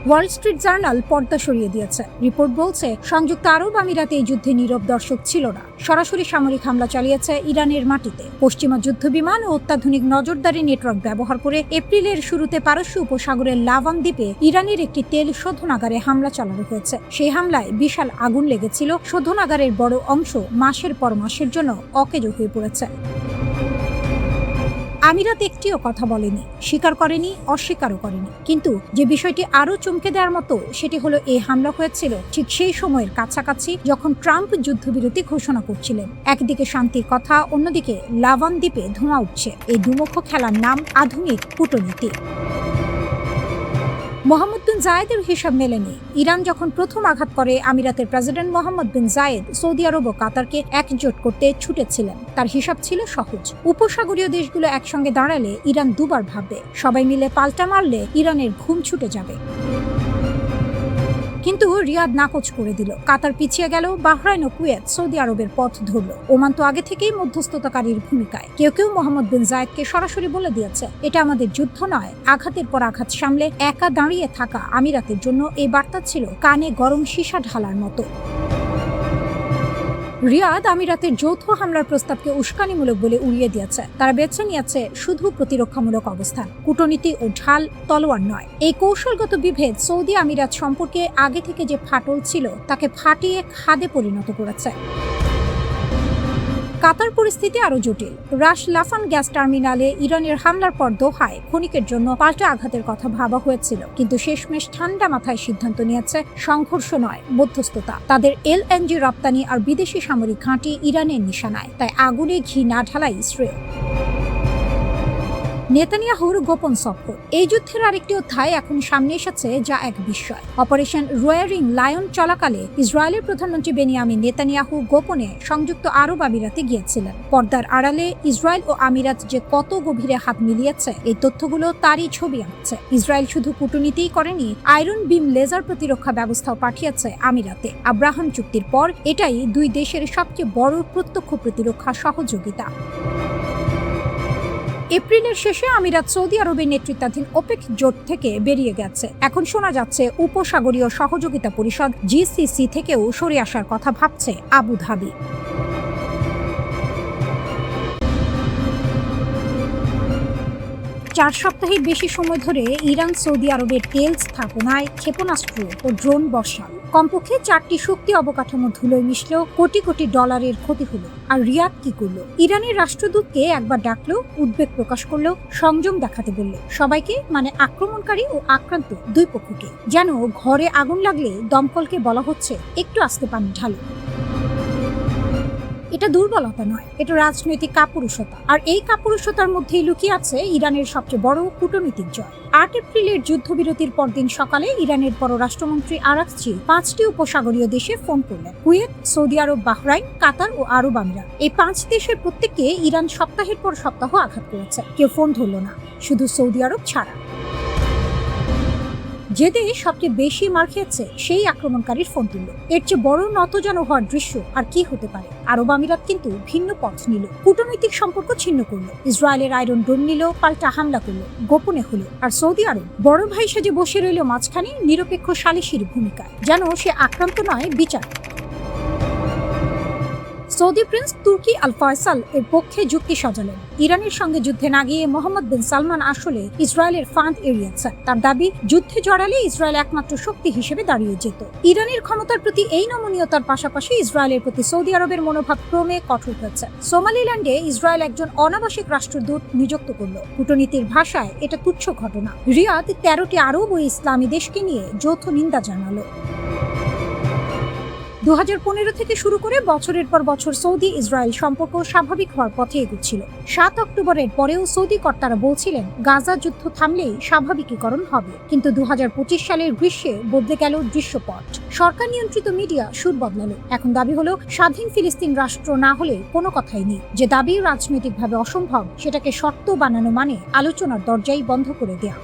[SPEAKER 1] ওয়াল স্ট্রিট জার্নাল পর্দা সরিয়ে দিয়েছে। রিপোর্ট বলছে সংযুক্ত আরব আমিরাতে এই যুদ্ধে নীরব দর্শক ছিল না, সরাসরি সামরিক হামলা চালিয়েছে ইরানের মাটিতে। পশ্চিমা যুদ্ধ বিমান ও অত্যাধুনিক নজরদারি নেটওয়ার্ক ব্যবহার করে এপ্রিলের শুরুতে পারস্য উপসাগরের লাভান দ্বীপে ইরানের একটি তেল শোধনাগারে হামলা চালানো হয়েছে। সেই হামলায় বিশাল আগুন লেগেছিল। শোধনাগারের বড় অংশ মাসের পর মাসের জন্য অকেজো হয়ে পড়েছে। আমিরাত একটিও কথা বলেনি, স্বীকার করেনি, অস্বীকারও করেনি। কিন্তু যে বিষয়টি আরও চমকে দেওয়ার মতো সেটি হলো এই হামলা হয়েছিল ঠিক সেই সময়ের কাছাকাছি যখন ট্রাম্প যুদ্ধবিরতি ঘোষণা করছিলেন। একদিকে শান্তির কথা, অন্যদিকে লাভান দ্বীপে ধোঁয়া উঠছে। এই দুমুখ খেলার নাম আধুনিক কূটনীতি। মোহাম্মদ বিন জায়েদের হিসাব মেলেনি। ইরান যখন প্রথম আঘাত করে, আমিরাতের প্রেসিডেন্ট মোহাম্মদ বিন জায়েদ সৌদি আরব ও কাতারকে একজোট করতে ছুটেছিলেন। তার হিসাব ছিল সহজ, উপসাগরীয় দেশগুলো একসঙ্গে দাঁড়ালে ইরান দুবার ভাববে, সবাই মিলে পাল্টা মারলে ইরানের ঘুম ছুটে যাবে। কিন্তু রিয়াদ নাকচ করে দিল। কাতার পিছিয়ে গেল, বাহরাইন ও কুয়েত সৌদি আরবের পথ ধরল। ওমান তো আগে থেকেই মধ্যস্থতাকারীর ভূমিকায়। কেউ কেউ মোহাম্মদ বিন জায়েদকে সরাসরি বলে দিয়েছে, এটা আমাদের যুদ্ধ নয়। আঘাতের পর আঘাত সামলে একা দাঁড়িয়ে থাকা আমিরাতের জন্য এই বার্তা ছিল কানে গরম সীসা ঢালার মতো। রিয়াদ আমিরাতের যৌথ হামলার প্রস্তাবকে উস্কানিমূলক বলে উড়িয়ে দিয়েছে। তারা বেছে নিয়েছে শুধু প্রতিরক্ষামূলক অবস্থান, কূটনীতি ও ঢাল তলোয়ার নয়। এই কৌশলগত বিভেদ সৌদি আমিরাত সম্পর্কে আগে থেকে যে ফাটল ছিল তাকে ফাটিয়ে খাদে পরিণত করেছে। কাতার পরিস্থিতি আরো জটিল। রাশ লাফান গ্যাস টার্মিনালে ইরানের হামলার পর দোহায় ক্ষণিকের জন্য পাল্টা আঘাতের কথা ভাবা হয়েছিল, কিন্তু শেষমেশ ঠান্ডা মাথায় সিদ্ধান্ত নিয়েছে সংঘর্ষ নয়, মধ্যস্থতা। তাদের এলএনজি রপ্তানি আর বিদেশি সামরিক ঘাঁটি ইরানের নিশানায়, তাই আগুনে ঘি না ঢালাই শ্রেয়। নেতানিয়াহুর গোপন সফর। এই যুদ্ধের আরেকটি অধ্যায় এখন সামনে এসেছে, যা এক বিস্ময়। অপারেশন রোয়ারিং লায়ন চলাকালে ইসরায়েলের প্রধানমন্ত্রী বেনিয়ামিন নেতানিয়াহু গোপনে সংযুক্ত আরব আমিরাতে গিয়েছিলেন। পর্দার আড়ালে ইসরায়েল ও আমিরাত যে কত গভীরে হাত মিলিয়েছে, এই তথ্যগুলো তারই ছবি আঁকছে। ইসরায়েল শুধু কূটনীতিই করেনি, আয়রন বিম লেজার প্রতিরক্ষা ব্যবস্থাও পাঠিয়েছে আমিরাতে। আব্রাহাম চুক্তির পর এটাই দুই দেশের সবচেয়ে বড় প্রত্যক্ষ প্রতিরক্ষা সহযোগিতা। এপ্রিলের শেষে আমিরাত সৌদি আরবের নেতৃত্বাধীন ওপেক জোট থেকে বেরিয়ে গেছে। এখন শোনা যাচ্ছে উপসাগরীয় সহযোগিতা পরিষদ জিসিসি থেকেও সরে আসার কথা ভাবছে আবুধাবি। 4 সপ্তাহের বেশি সময় ধরে ইরান সৌদি আরবের তেল স্থাপনায় ক্ষেপণাস্ত্র ও ড্রোন বর্ষাল। কমপক্ষে 4টি শক্তি অবকাঠামো ধুলোয় মিশলেও কোটি কোটি ডলারের ক্ষতি হলো। আর রিয়াদ কি করলো? ইরানের রাষ্ট্রদূতকে একবার ডাকলো, উদ্বেগ প্রকাশ করলো, সংযম দেখাতে বলল সবাইকে, মানে আক্রমণকারী ও আক্রান্ত দুই পক্ষকে। যেন ঘরে আগুন লাগলে দমকলকে বলা হচ্ছে একটু আস্তে পানি ঢালো। এটা দুর্বলতা নয়, এটা রাজনৈতিক কাপুরুষতা। আর এই কাপুরুষতার মধ্যেই লুকিয়ে আছে ইরানের সবচেয়ে বড় কূটনৈতিক জয়। 8 এপ্রিলের যুদ্ধবিরতির পরদিন সকালে ইরানের পররাষ্ট্রমন্ত্রী আরাকচি 5টি উপসাগরীয় দেশে ফোন করলেন। কুয়েত, সৌদি আরব, বাহরাইন, কাতার ও আরব আমিরাত। এই 5 দেশের প্রত্যেককে ইরান সপ্তাহের পর সপ্তাহ আঘাত করেছে। কেউ ফোন ধরল না, শুধু সৌদি আরব ছাড়া। যে দেশ সবচেয়ে বেশি মার খেয়েছে সেই আক্রমণকারীর ফোন তুলল। এর চেয়ে বড় নতজানু হওয়ার দৃশ্য আর কি হতে পারে? আরব আমিরাত কিন্তু ভিন্ন পথ নিল, কূটনৈতিক সম্পর্ক ছিন্ন করলো, ইসরায়েলের আয়রন ডোম নিল, পাল্টা হামলা করলো, গোপনে হলো। আর সৌদি আরব বড় ভাই সেজে বসে রইল মাঝখানে, নিরপেক্ষ সালিশির ভূমিকায়, যেন সে আক্রান্ত নয়, বিচার। সৌদি প্রিন্স তুর্কি আল ফয়সাল এর পক্ষে যুক্তি সাজালেন। ইরানের সঙ্গে যুদ্ধে না গিয়ে মোহাম্মদ বিন সালমান আসলে ইসরায়েলের ফাঁদ এড়িয়েছেন। তার দাবি, যুদ্ধে জড়ালে ইসরায়েল একমাত্র শক্তি হিসেবে দাঁড়িয়ে যেত। ইরানের ক্ষমতার প্রতি এই নমনীয়তার পাশাপাশি ইসরায়েলের প্রতি সৌদি আরবের মনোভাব ক্রমে কঠোর হচ্ছে। সোমালিল্যান্ডে ইসরায়েল একজন অনাবাসিক রাষ্ট্রদূত নিযুক্ত করল। কূটনীতির ভাষায় এটা তুচ্ছ ঘটনা। রিয়াদ 13টি আরব ও ইসলামী দেশকে নিয়ে যৌথ নিন্দা জানালো। 2015 থেকে শুরু করে বছরের পর বছর সৌদি ইসরায়েল সম্পর্ক স্বাভাবিক হওয়ার পথে এগোচ্ছিল। 7 অক্টোবরের পরেও সৌদি কর্তারা বলছিলেন গাজা যুদ্ধ থামলেই স্বাভাবিকীকরণ হবে। কিন্তু 2025 সালের গ্রীষ্মে বদলে গেল দৃশ্যপট। সরকার নিয়ন্ত্রিত মিডিয়া সুর বদলালো। এখন দাবি হলো স্বাধীন ফিলিস্তিন রাষ্ট্র না হলে কোনো কথাই নেই। যে দাবি রাজনৈতিকভাবে অসম্ভব, সেটাকে শর্ত বানানো মানে আলোচনার দরজাই বন্ধ করে দেয়া।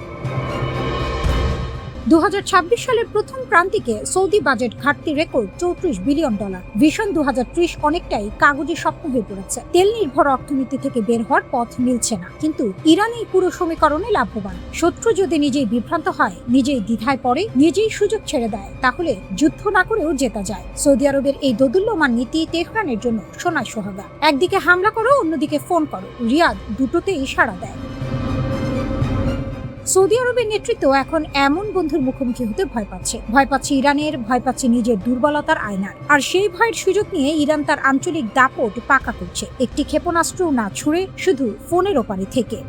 [SPEAKER 1] 2026 সালের প্রথম প্রান্তিকে সৌদি বাজেট ঘাটতি রেকর্ড $34 বিলিয়ন। ভিশন 2030 অনেকটাই কাগজে স্বপ্ন হয়ে পড়েছে। তেল নির্ভর অর্থনীতি থেকে বের হওয়ার পথ মিলছে না, কিন্তু ইরান এই পুরো সমীকরণে লাভবান। শত্রু যদি নিজেই বিভ্রান্ত হয়, নিজেই দ্বিধায় পড়ে, নিজেই সুযোগ ছেড়ে দেয়, তাহলে যুদ্ধ না করেও জেতা যায়। সৌদি আরবের এই দোদুল্যমান নীতি তেহরানের জন্য সোনায় সোহাগা। একদিকে হামলা করো, অন্যদিকে ফোন করো, রিয়াদ দুটোতেই সাড়া দেয়। সৌদি আরবের নেতৃত্ব এখন এমন বন্ধুর মুখোমুখি হতে ভয় পাচ্ছে ইরানের, ভয় পাচ্ছে নিজের দুর্বলতার আয়নার। আর সেই ভয়ের সুযোগ নিয়ে ইরান তার আঞ্চলিক দাপট পাকা করছে, একটি ক্ষেপণাস্ত্রও না ছুড়ে, শুধু ফোনের ওপারে থেকে।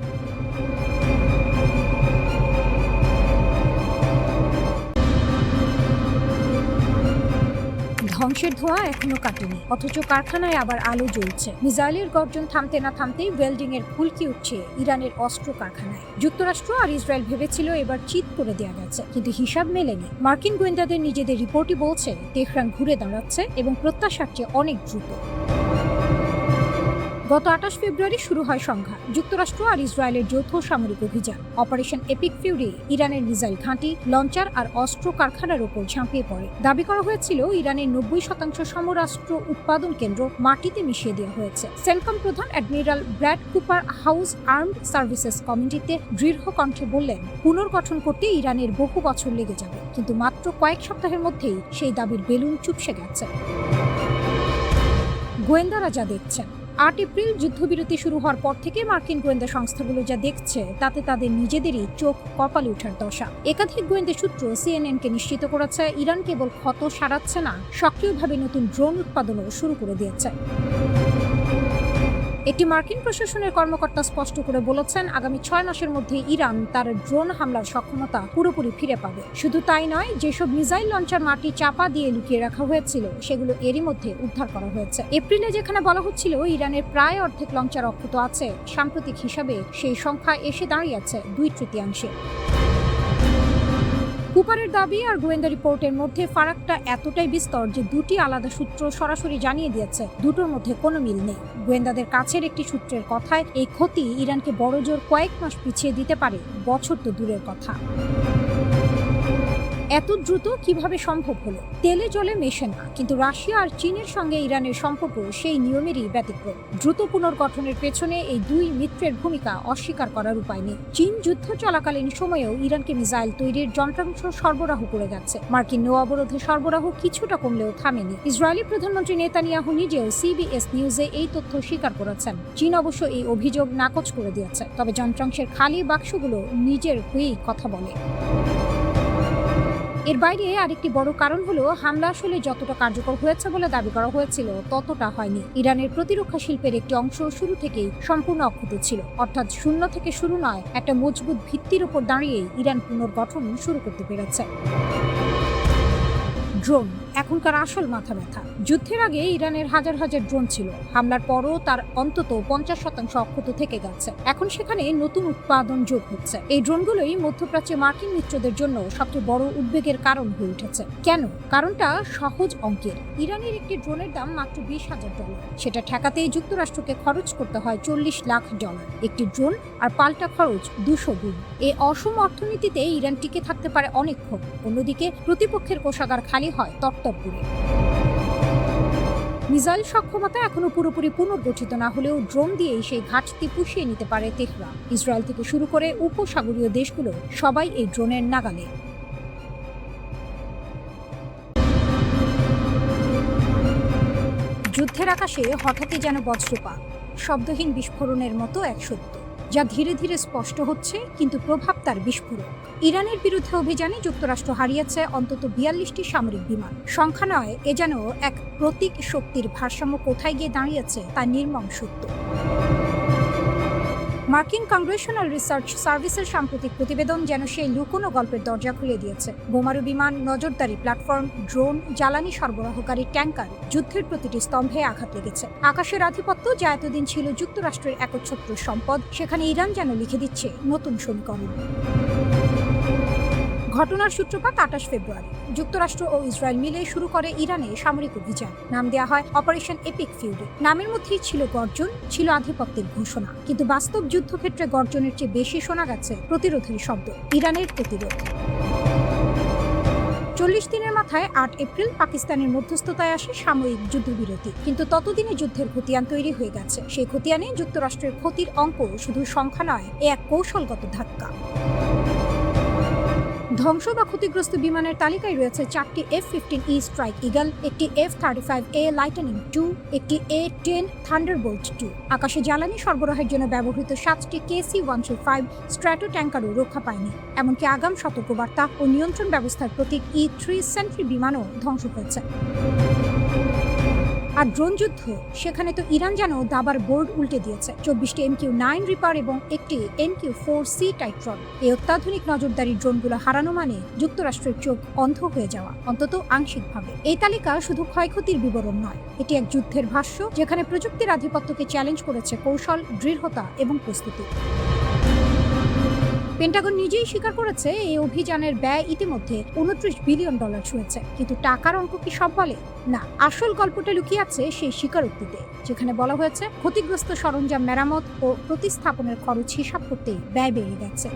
[SPEAKER 1] ধ্বংসের ধোঁয়া এখনো কাটেনি, অথচ কারখানায় আবার আলো জ্বলছে। মিসাইলের গর্জন থামতে না থামতেই ওয়েল্ডিং এর ফুলকি উঠছে ইরানের অস্ত্র কারখানায়। যুক্তরাষ্ট্র আর ইসরায়েল ভেবেছিল এবার চিৎ করে দেওয়া গেছে, কিন্তু হিসাব মেলেনি। মার্কিন গোয়েন্দাদের নিজেদের রিপোর্টই বলছে তেহরান ঘুরে দাঁড়াচ্ছে, এবং প্রত্যাশার চেয়ে অনেক দ্রুত। গত 28 ফেব্রুয়ারি শুরু হয় সংঘাত। যুক্তরাষ্ট্র আর ইসরায়েলের যৌথ সামরিক অভিযান অপারেশন এপিক ফিউরি ইরানের মিসাইল ঘাঁটি, লঞ্চার আর অস্ত্র কারখানার ওপর ঝাঁপিয়ে পড়ে। দাবি করা হয়েছিল ইরানের 90% সমরাস্ত্র উৎপাদন কেন্দ্র মাটিতে মিশিয়ে দেওয়া হয়েছে। সেন্টকম প্রধান admiral Brad Cooper house armed services কমিটিতে দৃঢ় কণ্ঠে বললেন, পুনর্গঠন করতে ইরানের বহু বছর লেগে যাবে, কিন্তু মাত্র কয়েক সপ্তাহের মধ্যেই সেই দাবির বেলুন চুপসে গেছে। গোয়েন্দারা যা দেখছেন, 8 এপ্রিল যুদ্ধবিরতি শুরু হওয়ার পর থেকে মার্কিন গোয়েন্দা সংস্থাগুলো যা দেখছে, তাতে তাদের নিজেদেরই চোখ কপালে ওঠার দশা। একাধিক গোয়েন্দা সূত্র সিএনএনকে নিশ্চিত করেছে ইরান কেবল ক্ষত সারাচ্ছে না, সক্রিয়ভাবে নতুন ড্রোন উৎপাদনও শুরু করে দিয়েছে। একটি মার্কিন প্রশাসনের কর্মকর্তা স্পষ্ট করে বলেছেন, আগামী 6 মাসের মধ্যে ইরান তার ড্রোন হামলার সক্ষমতা পুরোপুরি ফিরে পাবে। শুধু তাই নয়, যেসব মিসাইল লঞ্চার মাটি চাপা দিয়ে লুকিয়ে রাখা হয়েছিল, সেগুলো এরই মধ্যে উদ্ধার করা হয়েছে। এপ্রিলে যেখানে বলা হচ্ছিল ইরানের প্রায় অর্ধেক লঞ্চার অক্ষত আছে, সাম্প্রতিক হিসাবে সেই সংখ্যা এসে দাঁড়িয়েছে 2/3। কুপারের দাবি আর গোয়েন্দা রিপোর্টের মধ্যে ফারাকটা এতটাই বিস্তর যে দুটি আলাদা সূত্র সরাসরি জানিয়ে দিয়েছে দুটোর মধ্যে কোনো মিল নেই। গোয়েন্দাদের কাছের একটি সূত্রের কথায় এই ক্ষতি ইরানকে বড়জোর কয়েক মাস পিছিয়ে দিতে পারে, বছর তো দূরের কথা। এত দ্রুত কিভাবে সম্ভব হলো? তেলে জলে মেশে না, কিন্তু রাশিয়া আর চীনের সঙ্গে ইরানের সম্পর্ক সেই নিয়মেরই ব্যতিক্রম। দ্রুত পুনর্গঠনের পেছনে এই দুই মিত্রের ভূমিকা অস্বীকার করার উপায় নেই। চীন যুদ্ধ চলাকালীন সময়েও ইরানকে মিসাইল তৈরির যন্ত্রাংশ সরবরাহ করে যাচ্ছে। মার্কিন নৌ অবরোধে সরবরাহ কিছুটা কমলেও থামেনি। ইসরায়েলি প্রধানমন্ত্রী নেতানিয়াহু নিজেও সিবিএস নিউজে এই তথ্য স্বীকার করেছেন। চীন অবশ্য এই অভিযোগ নাকচ করে দিয়েছে, তবে যন্ত্রাংশের খালি বাক্সগুলো নিজের হয়েই কথা বলে। এর বাইরে আরেকটি বড় কারণ হলো, হামলা আসলে যতটা কার্যকর হয়েছে বলে দাবি করা হয়েছিল ততটা হয়নি। ইরানের প্রতিরক্ষা শিল্পের একটি অংশ শুরু থেকেই সম্পূর্ণ অক্ষত ছিল, অর্থাৎ শূন্য থেকে শুরু নয়, একটা মজবুত ভিত্তির উপর দাঁড়িয়েই ইরান পুনর্গঠন শুরু করতে পেরেছে। ড্রোন এখনকার আসল মাথা ব্যথা। যুদ্ধের আগে ইরানের হাজার হাজার ড্রোন ছিল, হামলার পরও তার অন্তত 50% অক্ষত থেকে গেছে। এখন সেখানে নতুন উৎপাদন যোগ হচ্ছে। এই ড্রোনগুলোই মধ্যপ্রাচ্যে মার্কিন মিত্রদের জন্য সবচেয়ে বড় উদ্বেগের কারণ হয়ে উঠেছে। কেন? কারণটা সহজ অঙ্কের। ইরানের একটি ড্রোনের দাম মাত্র $20,000। সেটা ঠেকাতেই যুক্তরাষ্ট্রকে খরচ করতে হয় $40 লাখ। একটি ড্রোন আর পাল্টা খরচ 200 গুণ। এই অসম অর্থনীতিতে ইরান টিকে থাকতে পারে অনেকক্ষণ। অন্যদিকে প্রতিপক্ষের কোষাগার খালি হয় তপ্তপ করে। মিসাইল সক্ষমতা এখনো পুরোপুরি পুনর্গঠিত না হলেও ড্রোন দিয়েই সেই ঘাটতি পুষিয়ে নিতে পারে তেহরান। ইসরায়েল থেকে শুরু করে উপসাগরীয় দেশগুলো সবাই এই ড্রোনের নাগালে। যুদ্ধের আকাশে হঠাৎই যেন বজ্রপাত, শব্দহীন বিস্ফোরণের মতো এক সত্য, যা ধীরে ধীরে স্পষ্ট হচ্ছে, কিন্তু প্রভাব তার বিস্ফোরক। ইরানের বিরুদ্ধে অভিযানে যুক্তরাষ্ট্র হারিয়েছে অন্তত 42টি সামরিক বিমান। সংখ্যা নয়, এ যেন এক প্রতীক শক্তির ভারসাম্য কোথায় গিয়ে দাঁড়িয়েছে তা নির্মম সত্য। মার্কিন কংগ্রেশনাল রিসার্চ সার্ভিসের সাম্প্রতিক প্রতিবেদন যেন সেই লুকোনো গল্পের দরজা খুলে দিয়েছে। বোমারু বিমান, নজরদারি প্ল্যাটফর্ম, ড্রোন, জ্বালানি সরবরাহকারী ট্যাঙ্কার, যুদ্ধের প্রতিটি স্তম্ভে আঘাত লেগেছে। আকাশের আধিপত্য যা এতদিন ছিল যুক্তরাষ্ট্রের একচ্ছত্র সম্পদ, সেখানে ইরান যেন লিখে দিচ্ছে নতুন সমীকরণ। ঘটনার সূত্রপাত 28 ফেব্রুয়ারি। যুক্তরাষ্ট্র ও ইসরায়েল মিলে শুরু করে ইরানে সামরিক অভিযান। নাম দেওয়া হয় অপারেশন এপিক ফিউরি। নামের মধ্যেই ছিল গর্জন, ছিল আধিপত্যের ঘোষণা, কিন্তু বাস্তব যুদ্ধক্ষেত্রে গর্জনের চেয়ে বেশি শোনা গেছে প্রতিরোধের শব্দ, ইরানের প্রতিরোধ। 40 দিনের মাথায় 8 এপ্রিল পাকিস্তানের মধ্যস্থতায় আসে সাময়িক যুদ্ধবিরতি, কিন্তু ততদিনে যুদ্ধের খতিয়ান তৈরি হয়ে গেছে। সেই খতিয়ানে যুক্তরাষ্ট্রের ক্ষতির অঙ্ক শুধু সংখ্যা নয়, এ এক কৌশলগত ধাক্কা। ধ্বংস বা ক্ষতিগ্রস্ত বিমানের তালিকায় রয়েছে 4টি F-15E স্ট্রাইক ইগল, একটি F-35A লাইটনিং 2, একটি A-10 থান্ডারবোল্ট 2। আকাশে জ্বালানি সরবরাহের জন্য ব্যবহৃত 7টি KC-135 স্ট্র্যাটো ট্যাঙ্কারও রক্ষা পায়নি। এমনকি আগাম সতর্কবার্তা ও নিয়ন্ত্রণ ব্যবস্থার প্রতীক E-3 সেন্ট্রি বিমানও ধ্বংস হয়েছে। আর ড্রোন যুদ্ধ, সেখানে তো ইরান যেন দাবার বোর্ড উল্টে দিয়েছে। 24টি MQ-9 রিপার এবং একটি MQ-4C টাইট্রন। এই অত্যাধুনিক নজরদারি ড্রোনগুলো হারানো মানে যুক্তরাষ্ট্রের চোখ অন্ধ হয়ে যাওয়া, অন্তত আংশিকভাবে। এই তালিকা শুধু ক্ষয়ক্ষতির বিবরণ নয়, এটি এক যুদ্ধের ভাষ্য, যেখানে প্রযুক্তির আধিপত্যকে চ্যালেঞ্জ করেছে কৌশল, দৃঢ়তা এবং প্রস্তুতি। পেন্টাগন নিজেই স্বীকার করেছে এই অভিযানের ব্যয় ইতিমধ্যে $29 বিলিয়ন ছুঁয়েছে। কিন্তু টাকার অঙ্ক কি সব বলে? না, আসল গল্পটা লুকিয়ে আছে সেই স্বীকারোক্তিতে, যেখানে বলা হয়েছে ক্ষতিগ্রস্ত সরঞ্জাম মেরামত ও প্রতিস্থাপনের খরচ হিসাব করতেই ব্যয় বেড়ে গেছে।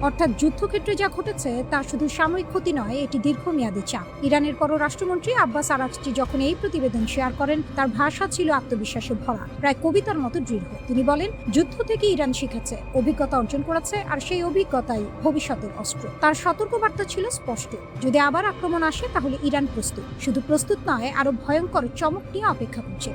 [SPEAKER 1] অর্থাৎ যুদ্ধক্ষেত্রে যা ঘটেছে তা শুধু সাময়িক ক্ষতি নয়, এটি দীর্ঘমেয়াদী চাপ। ইরানের পররাষ্ট্রমন্ত্রী আব্বাস আরাগচি যখন এই প্রতিবেদন শেয়ার করেন, তার ভাষা ছিল আত্মবিশ্বাসে ভরা, প্রায় কবিতার মতো দৃঢ়। তিনি বলেন, যুদ্ধ থেকে ইরান শিখেছে, অভিজ্ঞতা অর্জন করেছে, আর সেই অভিজ্ঞতাই ভবিষ্যতের অস্ত্র। তার সতর্কবার্তা ছিল স্পষ্ট, যদি আবার আক্রমণ আসে তাহলে ইরান প্রস্তুত। শুধু প্রস্তুত নয়, আরো ভয়ঙ্কর চমক নিয়ে অপেক্ষা করছে।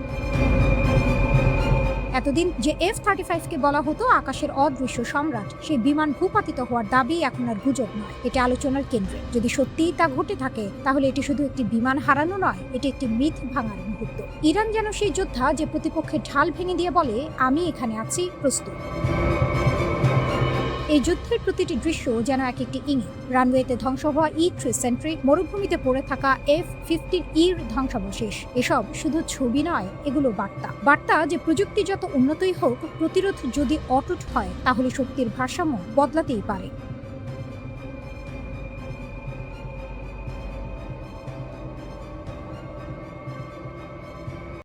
[SPEAKER 1] এতদিন যে F-35কে বলা হতো আকাশের অদৃশ্য সম্রাট, সেই বিমান ভূপাতিত হওয়ার দাবি এখন আর গুজব নয়, এটি আলোচনার কেন্দ্রে। যদি সত্যিই তা ঘটে থাকে, তাহলে এটি শুধু একটি বিমান হারানো নয়, এটি একটি মিথ ভাঙার মুহূর্ত। ইরান যেন সেই যোদ্ধা যে প্রতিপক্ষের ঢাল ভেঙে দিয়ে বলে, আমি এখানে আছি, প্রস্তুত। এই যুদ্ধের প্রতিটি দৃশ্য যেন এক একটি ইঙ্গিত। রানওয়েতে ধ্বংস হওয়া E-3 সেন্ট্রি, মরুভূমিতে পড়ে থাকা F-15Eর ধ্বংসাবশেষ, এসব শুধু ছবি নয়, এগুলো বার্তা যে প্রযুক্তি যত উন্নতই হোক, প্রতিরোধ যদি অটুট হয়, তাহলে শক্তির ভারসাম্য বদলাতেই পারে।